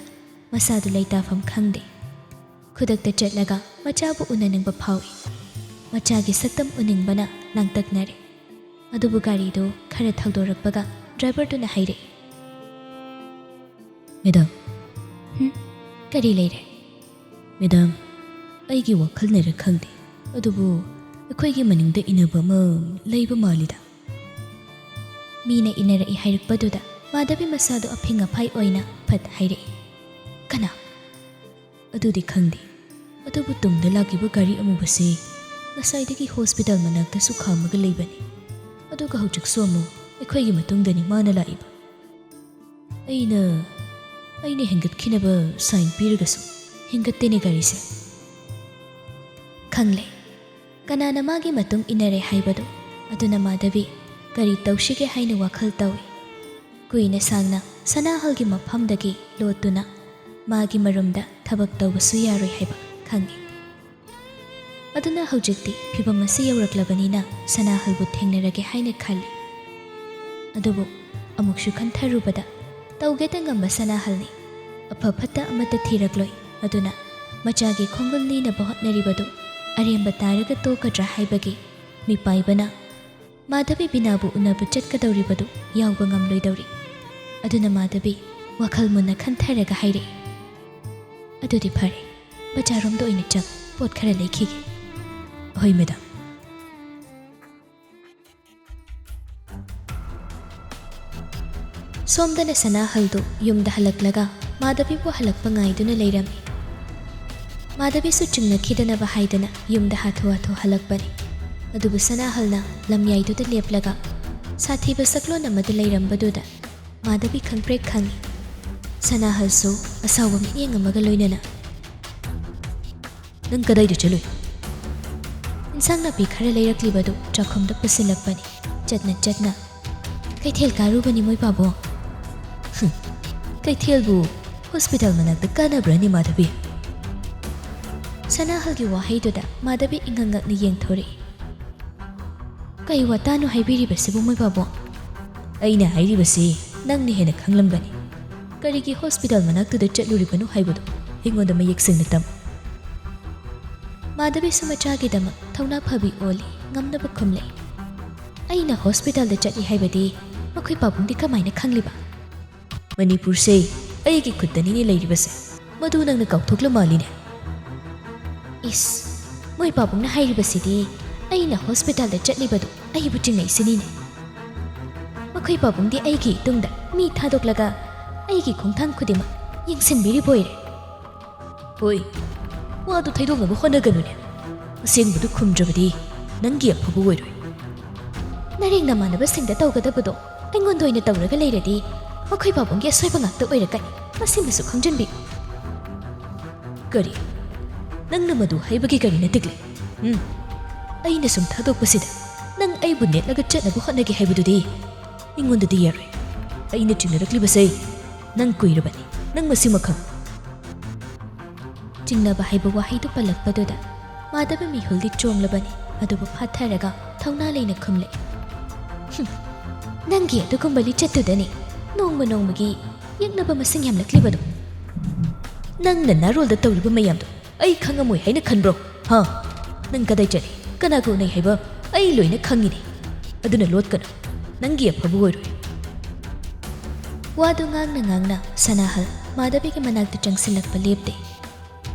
ꯃꯁꯥꯗꯨ ꯂꯩꯇꯥꯐꯝ ꯈꯪꯗꯦ꯫ ꯈꯨꯗꯛꯇ ꯆꯠꯂꯒ ꯃꯆꯥꯕꯨ ꯎꯅꯅꯤꯡꯕ ꯐꯥꯎꯏ꯫ ꯃꯆꯥꯒꯤ ꯁꯛꯇꯝ ꯎꯅꯤꯡꯕꯅ ꯂꯥꯡꯇꯛꯅꯔꯦ꯫ ꯑꯗꯨꯕꯨ ꯒꯥꯔꯤꯗꯨ ꯈꯔ ꯊꯧꯗꯣꯔꯛꯄꯒ ꯗ꯭ꯔꯥꯏꯚꯔꯗꯨꯅ ꯍꯥꯏꯔꯛꯏ, "ꯃꯦꯗꯥꯝ, ꯀꯔꯤ ꯂꯩꯔꯦ?" "ꯃꯦꯗꯥꯝ, ꯑꯩꯒꯤ ꯋꯥꯈꯜꯅꯔ ꯈꯪꯗꯦ, ꯑꯗꯨꯕꯨ ꯑꯩꯈꯣꯏꯒꯤ ꯃꯅꯤꯡꯗ ꯏꯟꯅꯕ ꯑꯃ ꯂꯩꯕ ꯃꯥꯜꯂꯤꯗ." ꯃꯤꯅ ꯏꯟꯅꯔꯛꯏ ꯍꯥꯏꯔꯛꯄꯗꯨꯗ ꯃꯥꯙꯕꯤ ꯃꯁꯥꯗꯨ ꯑꯐꯤꯡ ꯑꯐꯥꯏ ꯑꯣꯏꯅ ꯐꯠ ꯍꯥꯏꯔꯛꯏ, "ꯀꯅꯥ?" "ꯑꯗꯨꯗꯤ ꯈꯪꯗꯦ, ꯑꯗꯨꯕꯨ ꯇꯨꯡꯗ ꯂꯥꯛꯈꯤꯕ ꯒꯥꯔꯤ ꯑꯃꯨꯕꯁꯦ ꯉꯁꯥꯏꯗꯒꯤ ꯍꯣꯁꯄꯤꯇꯥꯜ ꯃꯅꯥꯛꯇꯁꯨ ꯈꯥꯝꯃꯒ ꯂꯩꯕꯅꯤ, ꯑꯗꯨꯒ ꯍꯧꯖꯤꯛꯁꯨ ꯑꯃꯨꯛ ꯑꯩꯈꯣꯏꯒꯤ ꯃꯇꯨꯡꯗꯅꯤ ꯃꯥꯅ ꯂꯥꯛꯏꯕ꯫ ꯑꯩꯅ ꯍꯦꯟꯒꯠꯈꯤꯅꯕ ꯁꯥꯏꯟ ꯄꯤꯔꯒꯁꯨ ꯍꯦꯟꯒꯠꯇꯦꯅꯦ ꯒꯥꯔꯤꯁꯦ." ꯈꯪꯂꯦ ꯀꯅꯥꯅ ꯃꯥꯒꯤ ꯃꯇꯨꯡ ꯏꯟꯅꯔꯦ ꯍꯥꯏꯕꯗꯨ꯫ ꯑꯗꯨꯅ ꯃꯥꯙꯕꯤ ꯀꯔꯤ ꯇꯧꯁꯤꯒꯦ ꯍꯥꯏꯅ ꯋꯥꯈꯜ ꯇꯧꯏ꯫ ꯀꯨꯏꯅ ꯁꯥꯡꯅ ꯁꯅꯥꯍꯜꯒꯤ ꯃꯐꯝꯗꯒꯤ ꯂꯣꯠꯇꯨꯅ ꯃꯥꯒꯤ ꯃꯔꯨꯝꯗ ꯊꯕꯛ ꯇꯧꯕꯁꯨ ꯌꯥꯔꯣꯏ ꯍꯥꯏꯕ ꯈꯪꯏ꯫ ꯑꯗꯨꯅ ꯍꯧꯖꯤꯛꯇꯤ ꯐꯤꯚꯝ ꯑꯁꯤ ꯌꯧꯔꯛꯂꯕꯅꯤꯅ ꯁꯅꯥꯍꯜꯕꯨ ꯊꯦꯡꯅꯔꯒꯦ ꯍꯥꯏꯅ ꯈꯜꯂꯤ꯫ ꯑꯗꯨꯕꯨ ꯑꯃꯨꯛꯁꯨ ꯈꯟꯊꯔꯨꯕꯗ ꯇꯧꯒꯦꯇ ꯉꯝꯕ ꯁꯅꯥꯍꯜꯅꯤ, ꯑꯐ ꯐꯠꯇ ꯑꯃꯠꯇ ꯊꯤꯔꯛꯂꯣꯏ꯫ ꯑꯗꯨꯅ ꯃꯆꯥꯒꯤ ꯈꯣꯡꯒꯨꯜ ꯂꯤꯅꯕ ꯍꯣꯠꯅꯔꯤꯕꯗꯨ ꯑꯔꯦꯝꯕ ꯇꯥꯔꯒ ꯇꯣꯛꯀꯗ꯭ꯔꯥ ꯍꯥꯏꯕꯒꯤ ꯃꯤꯄꯥꯏꯕꯅ ꯃꯥꯙꯕꯤ ꯕꯤꯅꯥꯕꯨ ꯎꯅꯕ ꯆꯠꯀꯗꯧꯔꯤꯕꯗꯨ ꯌꯥꯎꯕ ꯉꯝꯂꯣꯏꯗꯧꯔꯤ꯫ ꯑꯗꯨꯅ ꯃꯥꯙꯕꯤ ꯋꯥꯈꯜ ꯃꯨꯟꯅ ꯈꯟꯊꯔꯒ ꯍꯥꯏꯔꯛꯏ, "ꯑꯗꯨꯗꯤ ꯐꯔꯦ, ꯕꯖꯥꯔꯔꯣꯝꯗ ꯑꯣꯏꯅ ꯆꯪ, ꯄꯣꯠ ꯈꯔ ꯂꯩꯈꯤꯒꯦ." "ꯍꯣꯏ ꯃꯦꯗꯥꯝ." ꯁꯣꯝꯗꯅ ꯁꯅꯥꯍꯜꯗꯨ ꯌꯨꯝꯗ ꯍꯜꯂꯛꯂꯒ ꯃꯥꯙꯕꯤꯕꯨ ꯍꯜꯂꯛꯄ ꯉꯥꯏꯗꯨꯅ ꯂꯩꯔꯝꯃꯤ꯫ ꯃꯥꯙꯕꯤꯁꯨ ꯆꯤꯡꯅꯈꯤꯗꯅꯕ ꯍꯥꯏꯗꯅ ꯌꯨꯝꯗ ꯍꯥꯊꯨ ꯍꯥꯊꯨ ꯍꯜꯂꯛꯄꯅꯤ꯫ ꯑꯗꯨꯕꯨ ꯁꯅꯥꯍꯜꯅ ꯂꯝꯌꯥꯏꯗꯨꯗ ꯂꯦꯞꯂꯒ ꯁꯥꯊꯤꯕ ꯁꯛꯂꯣꯟ ꯑꯃꯗ ꯂꯩꯔꯝꯕꯗꯨꯗ ꯃꯥꯙꯕꯤ ꯈꯪꯄ꯭ꯔꯦꯛ ꯈꯪꯏ꯫ ꯁꯅꯥꯍꯜꯁꯨ ꯑꯁꯥꯎꯕ ꯃꯤꯠꯌꯦꯡ ꯑꯃꯒ ꯂꯣꯏꯅꯅ, "ꯅꯪ ꯀꯗꯥꯏꯗ ꯆꯠꯂꯨꯏ?" "ꯏꯟꯁꯥꯡ ꯅꯥꯄꯤ ꯈꯔ ꯂꯩꯔꯛꯂꯤꯕꯗꯨ ꯆꯥꯛꯈꯨꯝꯗ ꯄꯨꯁꯤꯜꯂꯛꯄꯅꯤ, ꯆꯠꯅ ꯀꯩꯊꯦꯜ ꯀꯥꯔꯨꯕꯅꯤ ꯃꯣꯏ ꯄꯥꯕꯣ." "ꯀꯩꯊꯦꯜꯕꯨ ꯍꯣꯁꯄꯤꯇꯥꯜ ꯃꯅꯥꯛꯇ ꯀꯥꯟꯅꯕ꯭ꯔꯅꯤ ꯃꯥꯙꯕꯤ?" ꯁꯅꯥꯍꯜꯒꯤ ꯋꯥꯍꯩꯗꯨꯗ ꯃꯥꯙꯕꯤ ꯏꯪꯉꯪꯉꯛꯅ ꯌꯦꯡꯊꯣꯔꯛꯏ꯫ "ꯀꯩ ꯋꯥꯇꯥꯅꯣ ꯍꯥꯏꯕꯤꯔꯤꯕꯁꯤꯕꯨ ꯃꯣꯏ ꯄꯥꯕꯣ?" "ꯑꯩꯅ ꯍꯥꯏꯔꯤꯕꯁꯤ ꯅꯪꯅ ꯍꯦꯟꯅ ꯈꯪꯂꯝꯒꯅꯤ꯫ ꯀꯔꯤꯒꯤ ꯍꯣꯁꯄꯤꯇꯥꯜ ꯃꯅꯥꯛꯇꯨꯗ ꯆꯠꯂꯨꯔꯤꯕꯅꯣ ꯍꯥꯏꯕꯗꯨ ꯑꯩꯉꯣꯟꯗ ꯃꯌꯦꯛ ꯁꯦꯡꯅ ꯇꯝꯃꯨ." ꯃꯥꯙꯕꯤꯁꯨ ꯃꯆꯥꯒꯤꯗꯃꯛ ꯊꯧꯅꯥ ꯐꯕꯤ ꯑꯣꯜꯂꯤ, ꯉꯝꯅꯕ ꯈꯨꯝꯂꯛꯏ, "ꯑꯩꯅ ꯍꯣꯁꯄꯤꯇꯥꯜꯗ ꯆꯠꯂꯤ ꯍꯥꯏꯕꯗꯤ ꯃꯈꯣꯏ ꯄꯥꯕꯨꯡꯗꯤ ꯀꯃꯥꯏꯅ ꯈꯪꯂꯤꯕ?" "ꯃꯅꯤꯄꯨꯔꯁꯦ ꯑꯩꯒꯤ ꯈꯨꯠꯇꯅꯤꯅꯦ ꯂꯩꯔꯤꯕꯁꯦ, ꯃꯗꯨ ꯅꯪꯅ ꯀꯥꯎꯊꯣꯛꯂ ꯃꯥꯜꯂꯤꯅꯦ." "ꯏꯁ, ꯃꯣꯏ ꯄꯥꯕꯨꯡꯅ ꯍꯥꯏꯔꯤꯕꯁꯤꯗꯤ ꯑꯩꯅ ꯍꯣꯁꯄꯤꯇꯥꯜꯗ ꯆꯠꯂꯤꯕꯗꯨ ꯑꯩꯕꯨ ꯆꯤꯡꯅꯩꯁꯤꯅꯤꯅꯦ꯫ ꯃꯈꯣꯏ ꯄꯥꯕꯨꯡꯗꯤ ꯑꯩꯒꯤ ꯏꯇꯨꯡꯗ ꯃꯤ ꯊꯥꯗꯣꯛꯂꯒ ꯑꯩꯒꯤ ꯈꯣꯡꯊꯥꯡ ꯈꯨꯗꯤꯡꯃꯛ ꯌꯦꯡꯁꯤꯟꯕꯤꯔꯤꯕ ꯑꯣꯏꯔꯦ." "ꯍꯣꯏ, ꯋꯥꯗꯨ ꯊꯩꯗꯣꯛꯅꯕ ꯍꯣꯠꯅꯒꯅꯨꯅꯦ, ꯑꯁꯦꯡꯕꯗꯨ ꯈꯨꯝꯗ꯭ꯔꯕꯗꯤ ꯅꯪꯒꯤ ꯑꯐꯕ ꯑꯣꯏꯔꯣꯏ." "ꯅꯔꯦꯡ ꯅꯃꯥꯟꯅꯕꯁꯤꯡꯗ ꯇꯧꯒꯗꯕꯗꯣ ꯑꯩꯉꯣꯟꯗ ꯑꯣꯏꯅ ꯇꯧꯔꯒ ꯂꯩꯔꯗꯤ ꯃꯈꯣꯏ ꯄꯥꯕꯨꯡꯒꯤ ꯑꯁꯣꯏꯕ ꯉꯥꯛꯇ ꯑꯣꯏꯔꯛꯀꯅꯤ, ꯃꯁꯤꯃꯁꯨ ꯈꯪꯖꯤꯟꯕꯤꯌꯨ." "ꯀꯔꯤ? ꯅꯪꯅ ꯃꯗꯨ ꯍꯥꯏꯕꯒꯤ ꯀꯔꯤ ꯅꯇꯤꯛꯂꯦ? ꯑꯩꯅ ꯁꯨꯝ ꯊꯥꯗꯣꯛꯄꯁꯤꯗ ꯅꯪ ꯑꯩꯕꯨ ꯅꯦꯠꯂꯒ ꯆꯠꯅꯕ ꯍꯣꯠꯅꯒꯦ ꯍꯥꯏꯕꯗꯨꯗꯤ ꯑꯩꯉꯣꯟꯗꯗꯤ ꯌꯥꯔꯣꯏ꯫ ꯑꯩꯅ ꯆꯤꯡꯅꯔꯛꯂꯤꯕꯁꯦ ꯅꯪ ꯀꯨꯏꯔꯕꯅꯤ, ꯅꯪ ꯃꯁꯤꯃ ꯈꯪ." ꯆꯤꯡꯅꯕ ꯍꯥꯏꯕ ꯋꯥꯍꯩꯗꯨ ꯄꯜꯂꯛꯄꯗꯨꯗ ꯃꯥꯙꯕꯤ ꯃꯤꯍꯨꯜꯗꯤ ꯆꯣꯡꯂꯕꯅꯤ, ꯑꯗꯨꯕꯨ ꯐꯥꯊꯔꯒ ꯊꯧꯅꯥ ꯂꯩꯅ ꯈꯨꯝꯂꯛꯏ, "ꯅꯪꯒꯤ ꯑꯗꯨꯒꯨꯝꯕ ꯂꯤꯆꯠꯇꯨꯗꯅꯤ ꯅꯣꯡꯃ ꯅꯣꯡꯃꯒꯤ ꯌꯦꯛꯅꯕ ꯃꯁꯤꯡ ꯌꯥꯝꯂꯛꯂꯤꯕꯗꯣ꯫ ꯅꯪꯅ ꯅꯥꯔꯣꯜꯗ ꯇꯧꯔꯤꯕ ꯃꯌꯥꯝꯗꯣ ꯑꯩ ꯈꯪꯉꯝꯃꯣꯏ ꯍꯥꯏꯅ ꯈꯟꯕ꯭ꯔꯣ? ꯅꯪ ꯀꯗꯥꯏ ꯆꯠꯂꯤ, ꯀꯅꯥꯒ ꯎꯅꯩ ꯍꯥꯏꯕ ꯑꯩ ꯂꯣꯏꯅ ꯈꯪꯉꯤꯅꯦ꯫ ꯑꯗꯨꯅ ꯂꯣꯠꯀꯅꯨ, ꯅꯪꯒꯤ ꯑꯐꯕ ꯑꯣꯏꯔꯣꯏ." ꯋꯥꯗꯨ ꯉꯥꯡꯅ ꯁꯅꯥꯍꯜ ꯃꯥꯙꯕꯤꯒꯤ ꯃꯅꯥꯛꯇ ꯆꯪꯁꯤꯜꯂꯛꯄ ꯂꯦꯞꯇꯦ꯫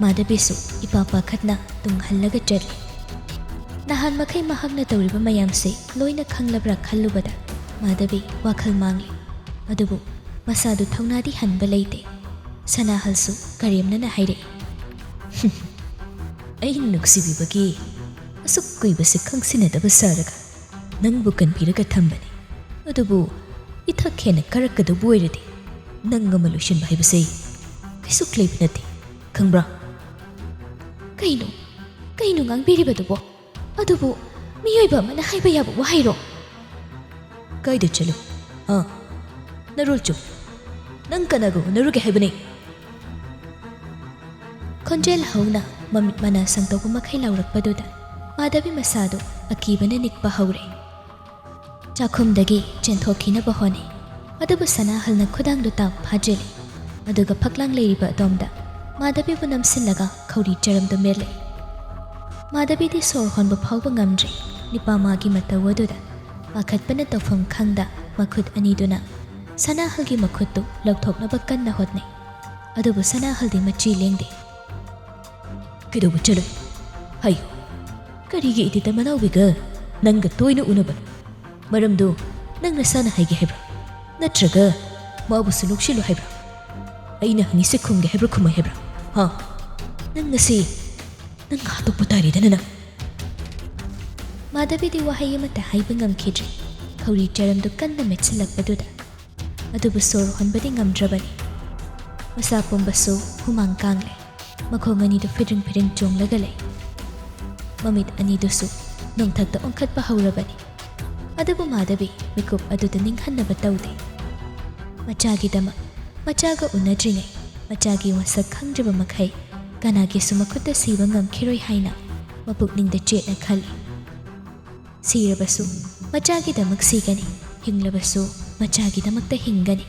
ꯃꯥꯙꯕꯤꯁꯨ ꯏꯄꯥ ꯄꯥꯈꯠꯅ ꯇꯨꯡ ꯍꯜꯂꯒ ꯆꯠꯂꯤ꯫ ꯅꯍꯥꯟ ꯃꯈꯩ ꯃꯍꯥꯛꯅ ꯇꯧꯔꯤꯕ ꯃꯌꯥꯝꯁꯦ ꯂꯣꯏꯅ ꯈꯪꯂꯕ꯭ꯔꯥ ꯈꯜꯂꯨꯕꯗ ꯃꯥꯙꯕꯤ ꯋꯥꯈꯜ ꯃꯥꯡꯂꯤ꯫ ꯑꯗꯨꯕꯨ ꯃꯁꯥꯗꯨ ꯊꯧꯅꯥꯗꯤ ꯍꯟꯕ ꯂꯩꯇꯦ꯫ ꯁꯅꯥꯍꯜꯁꯨ ꯀꯔꯦꯝꯅꯅ ꯍꯥꯏꯔꯛꯏ, "ꯑꯩꯅ ꯅꯨꯡꯁꯤꯕꯤꯕꯒꯤ ꯑꯁꯨꯛ ꯀꯨꯏꯕꯁꯦ ꯈꯪꯁꯤꯟꯅꯗꯕ ꯁꯥꯔꯒ ꯅꯪꯕꯨ ꯀꯟꯕꯤꯔꯒ ꯊꯝꯕꯅꯤ, ꯑꯗꯨꯕꯨ ꯏꯊꯛ ꯍꯦꯟꯅ ꯀꯥꯔꯛꯀꯗꯧꯕ ꯑꯣꯏꯔꯗꯤ ꯅꯪ ꯑꯃ ꯂꯣꯏꯁꯤꯟꯕ ꯍꯥꯏꯕꯁꯦ ꯀꯩꯁꯨ ꯂꯩꯕ ꯅꯠꯇꯦ, ꯈꯪꯕ꯭ꯔꯥ?" ꯀꯩꯅꯣ ꯉꯥꯡꯕꯤꯔꯤꯕꯗꯨꯕꯣ? ꯑꯗꯨꯕꯨ ꯃꯤꯑꯣꯏꯕ ꯑꯃꯅ ꯍꯥꯏꯕ ꯌꯥꯕ ꯋꯥꯍꯩꯔꯣ?" "ꯀꯥꯏꯗ ꯆꯠꯂꯨ? ꯅꯔꯣꯜ ꯆꯨꯝ, ꯅꯪ ꯀꯅꯥꯒ ꯎꯅꯔꯨꯒꯦ ꯍꯥꯏꯕꯅꯤ?" ꯈꯣꯟꯖꯦꯜ ꯍꯧꯅ ꯃꯃꯤꯠ ꯃꯅꯥ ꯁꯪꯇꯧꯕ ꯃꯈꯩ ꯂꯥꯎꯔꯛꯄꯗꯨꯗ ꯃꯥꯙꯕꯤ ꯃꯁꯥꯗꯨ ꯑꯀꯤꯕꯅ ꯅꯤꯛꯄ ꯍꯧꯔꯦ꯫ ꯆꯥꯛꯈꯨꯝꯗꯒꯤ ꯆꯦꯟꯊꯣꯛꯈꯤꯅꯕ ꯍꯣꯠꯅꯩ, ꯑꯗꯨꯕꯨ ꯁꯅꯥꯍꯜꯅ ꯈꯨꯗꯥꯡꯗꯨ ꯇꯥꯞ ꯐꯥꯖꯤꯜꯂꯤ, ꯑꯗꯨꯒ ꯐꯛꯂꯥꯡ ꯂꯩꯔꯤꯕ ꯑꯗꯣꯝꯗ ꯃꯥꯙꯕꯤꯕꯨ ꯅꯝꯁꯤꯜꯂꯒ ꯈꯧꯔꯤ ꯆꯔꯝꯗꯨ ꯃꯦꯠꯂꯛꯏ꯫ ꯃꯥꯙꯕꯤꯗꯤ ꯁꯣꯔ ꯍꯣꯟꯕ ꯐꯥꯎꯕ ꯉꯝꯗ꯭ꯔꯤ꯫ ꯅꯤꯄꯥꯃꯥꯒꯤ ꯃꯇꯧ ꯑꯗꯨꯗ ꯄꯥꯈꯠꯄꯅ ꯇꯧꯐꯝ ꯈꯪꯗ ꯃꯈꯨꯠ ꯑꯅꯤꯗꯨꯅ ꯁꯅꯥꯍꯜꯒꯤ ꯃꯈꯨꯠꯇꯨ ꯂꯧꯊꯣꯛꯅꯕ ꯀꯟꯅ ꯍꯣꯠꯅꯩ, ꯑꯗꯨꯕꯨ ꯁꯅꯥꯍꯜꯗꯤ ꯃꯆꯤ ꯂꯦꯡꯗꯦ꯫ ꯀꯩꯗꯧꯕ ꯆꯠꯂꯣꯏ? ꯍꯥꯏꯌꯨ, ꯀꯔꯤꯒꯤ ꯏꯇꯤꯇ ꯃꯅꯥꯎꯕꯤꯒ ꯅꯪꯒ ꯇꯣꯏꯅ ꯎꯅꯕꯅꯣ? ꯃꯔꯝꯗꯨ ꯅꯪ ꯅꯁꯥꯅ ꯍꯥꯏꯒꯦ ꯍꯥꯏꯕ꯭ꯔꯥ? ꯅꯠꯇ꯭ꯔꯒ ꯃꯥꯕꯨꯁꯨ ꯅꯣꯛꯁꯤꯜꯂꯨ ꯍꯥꯏꯕ꯭ꯔꯥ? ꯑꯩꯅ ꯍꯪꯉꯤꯁꯦ ꯈꯨꯝꯒꯦ ꯍꯥꯏꯕ꯭ꯔꯥ ꯈꯨꯝꯃꯣꯏ ꯍꯥꯏꯕ꯭ꯔꯥ? ꯅꯪ ꯉꯁꯤ ꯅꯪ ꯍꯥꯠꯇꯣꯛꯄ ꯇꯥꯔꯦꯗꯅ ꯅꯪ꯫ ꯃꯥꯙꯕꯤꯗꯤ ꯋꯥꯍꯩ ꯑꯃꯠꯇ ꯍꯥꯏꯕ ꯉꯝꯈꯤꯗ꯭ꯔꯤ, ꯈꯧꯔꯤ ꯆꯔꯝꯗꯨ ꯀꯟꯅ ꯃꯦꯠꯁꯤꯜꯂꯛꯄꯗꯨꯗ꯫ ꯑꯗꯨꯕꯨ ꯁꯣꯔ ꯍꯣꯟꯕꯗꯤ ꯉꯝꯗ꯭ꯔꯕꯅꯤ꯫ ꯃꯁꯥ ꯄꯨꯝꯕꯁꯨ ꯍꯨꯃꯥꯡ ꯀꯥꯡꯂꯦ, ꯃꯈꯣꯡ ꯑꯅꯤꯗꯨ ꯐꯤꯗ꯭ꯔꯤꯡ ꯐꯤꯗ꯭ꯔꯤꯡ ꯆꯣꯡꯂꯒ ꯂꯩ꯫ ꯃꯃꯤꯠ ꯑꯅꯤꯗꯨꯁꯨ ꯅꯣꯡꯊꯛꯇ ꯑꯣꯟꯈꯠꯄ ꯍꯧꯔꯕꯅꯤ, ꯑꯗꯨꯕꯨ ꯃꯥꯙꯕꯤ ꯃꯤꯀꯨꯞ ꯑꯗꯨꯗ ꯅꯤꯡꯍꯟꯅꯕ ꯇꯧꯗꯦ꯫ ꯃꯆꯥꯒꯤꯗꯃꯛ ꯃꯆꯥꯒ ꯎꯅꯗ꯭ꯔꯤꯉꯩ ꯃꯆꯥꯒꯤ ꯃꯁꯛ ꯈꯪꯗ꯭ꯔꯤꯕ ꯃꯈꯩ ꯀꯅꯥꯒꯤꯁꯨ ꯃꯈꯨꯠꯇ ꯁꯤꯕ ꯉꯝꯈꯤꯔꯣꯏ ꯍꯥꯏꯅ ꯃꯄꯨꯛꯅꯤꯡꯗ ꯆꯦꯠꯅ ꯈꯜꯂꯤ꯫ ꯁꯤꯔꯕꯁꯨ ꯃꯆꯥꯒꯤꯗꯃꯛ ꯁꯤꯒꯅꯤ, ꯍꯤꯡꯂꯕꯁꯨ ꯃꯆꯥꯒꯤꯗꯃꯛꯇ ꯍꯤꯡꯒꯅꯤ꯫